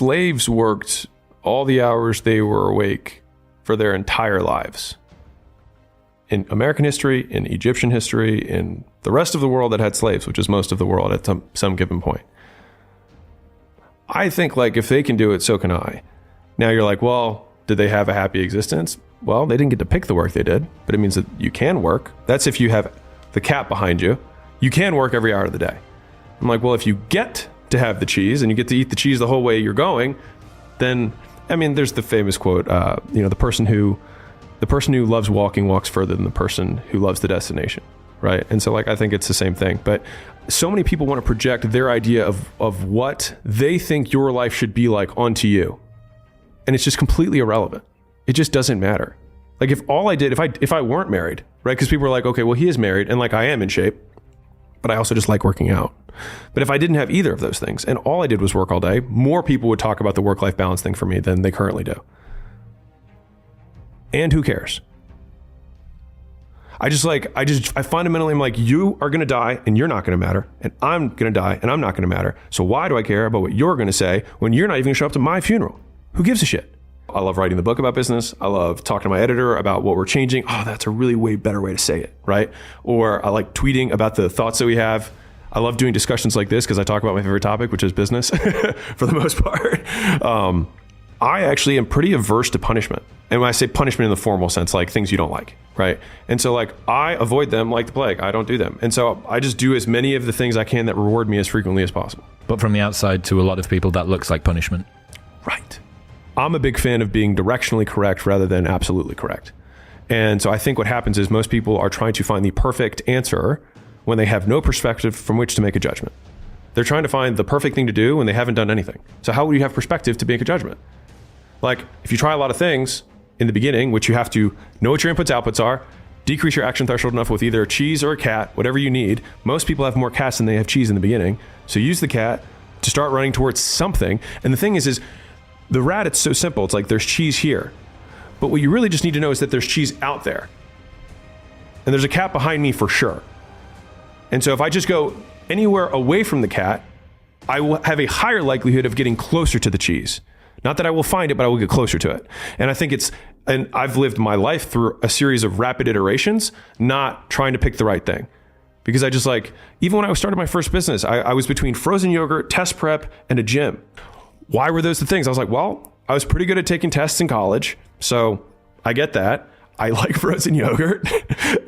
slaves worked all the hours they were awake for their entire lives. In American history, in Egyptian history, in the rest of the world that had slaves, which is most of the world at some given point. I think like if they can do it, so can I. Now you're like, well, did they have a happy existence? Well, they didn't get to pick the work they did, but it means that you can work. That's if you have the cat behind you. You can work every hour of the day. I'm like, well, if you get to have the cheese and you get to eat the cheese the whole way you're going, then, I mean, there's the famous quote, the person who loves walking walks further than the person who loves the destination, right? And so like, I think it's the same thing, but so many people want to project their idea of what they think your life should be like onto you. And it's just completely irrelevant. It just doesn't matter. Like if all I did, if I weren't married, right? Because people are like, okay, well, he is married and like I am in shape, but I also just like working out. But if I didn't have either of those things and all I did was work all day, more people would talk about the work-life balance thing for me than they currently do. And who cares? I fundamentally am like, you are going to die and you're not going to matter. And I'm going to die and I'm not going to matter. So why do I care about what you're going to say when you're not even going to show up to my funeral? Who gives a shit? I love writing the book about business. I love talking to my editor about what we're changing. Oh, that's a really way better way to say it, right? Or I like tweeting about the thoughts that we have. I love doing discussions like this because I talk about my favorite topic, which is business for the most part. I actually am pretty averse to punishment. And when I say punishment in the formal sense, like things you don't like, right? And so like I avoid them like the plague. I don't do them. And so I just do as many of the things I can that reward me as frequently as possible. But from the outside to a lot of people, that looks like punishment. Right. I'm a big fan of being directionally correct rather than absolutely correct. And so I think what happens is most people are trying to find the perfect answer when they have no perspective from which to make a judgment. They're trying to find the perfect thing to do when they haven't done anything. So how would you have perspective to make a judgment? Like if you try a lot of things in the beginning, which you have to know what your inputs outputs are, decrease your action threshold enough with either a cheese or a cat, whatever you need. Most people have more cats than they have cheese in the beginning. So use the cat to start running towards something. And the thing is the rat, it's so simple. It's like there's cheese here. But what you really just need to know is that there's cheese out there. And there's a cat behind me for sure. And so if I just go anywhere away from the cat, I will have a higher likelihood of getting closer to the cheese. Not that I will find it, but I will get closer to it. And I think and I've lived my life through a series of rapid iterations, not trying to pick the right thing. Because I just like, even when I started my first business, I was between frozen yogurt, test prep, and a gym. Why were those the things? I was like, well, I was pretty good at taking tests in college. So I get that. I like frozen yogurt.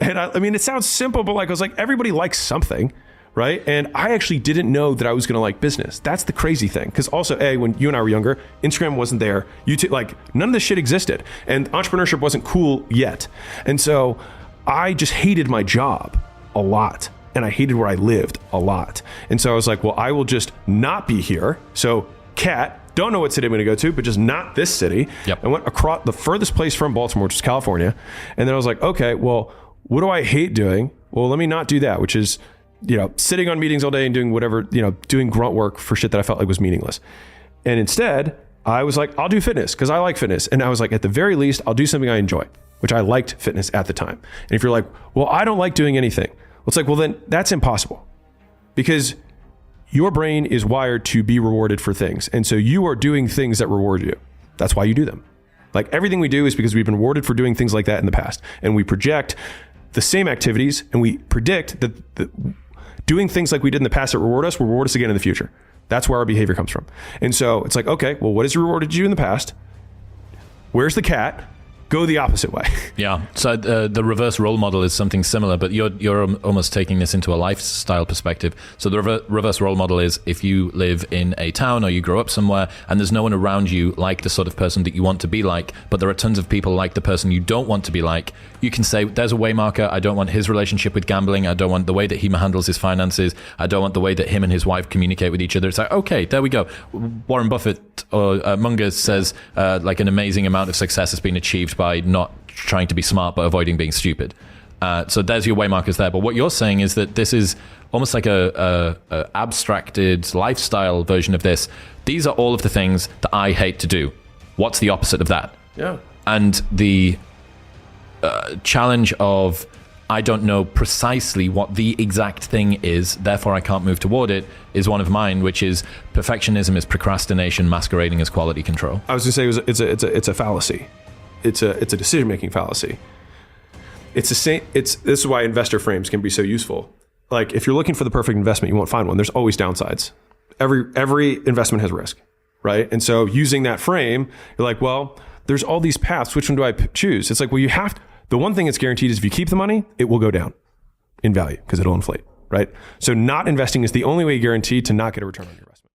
And I mean, it sounds simple, but like, I was like, everybody likes something, right? And I actually didn't know that I was going to like business. That's the crazy thing. Because also, when you and I were younger, Instagram wasn't there. Like none of this shit existed. And entrepreneurship wasn't cool yet. And so I just hated my job a lot. And I hated where I lived a lot. And so I was like, well, I will just not be here. So cat, don't know what city I'm going to go to, but just not this city. Yep. I went across the furthest place from Baltimore, which is California. And then I was like, okay, well, what do I hate doing? Well, let me not do that, which is, sitting on meetings all day and doing whatever, doing grunt work for shit that I felt like was meaningless. And instead, I was like, I'll do fitness because I like fitness. And I was like, at the very least, I'll do something I enjoy, which I liked fitness at the time. And if you're like, well, I don't like doing anything. Well, it's like, well, then that's impossible because your brain is wired to be rewarded for things. And so you are doing things that reward you. That's why you do them. Like everything we do is because we've been rewarded for doing things like that in the past. And we project the same activities and we predict that doing things like we did in the past that reward us will reward us again in the future. That's where our behavior comes from. And so it's like, okay, well, what has rewarded you in the past? Where's the cat? Go the opposite way. Yeah. So the reverse role model is something similar, but you're almost taking this into a lifestyle perspective. So the reverse role model is if you live in a town or you grow up somewhere and there's no one around you like the sort of person that you want to be like, but there are tons of people like the person you don't want to be like, you can say, there's a way marker. I don't want his relationship with gambling. I don't want the way that he handles his finances. I don't want the way that him and his wife communicate with each other. It's like, okay, there we go. Warren Buffett or Munger says like an amazing amount of success has been achieved by not trying to be smart but avoiding being stupid. So there's your way markers there. But what you're saying is that this is almost like a abstracted lifestyle version of this. These are all of the things that I hate to do. What's the opposite of that? Yeah. And the challenge of I don't know precisely what the exact thing is, therefore I can't move toward it, is one of mine, which is perfectionism is procrastination masquerading as quality control. I was going to say it's a fallacy. It's a decision-making fallacy. It's the same. This is why investor frames can be so useful. Like if you're looking for the perfect investment, you won't find one. There's always downsides. Every investment has risk, right? And so using that frame, you're like, well, there's all these paths. Which one do I choose? It's like, well, you have to. The one thing that's guaranteed is if you keep the money, it will go down in value because it'll inflate, right? So not investing is the only way guaranteed to not get a return on your investment.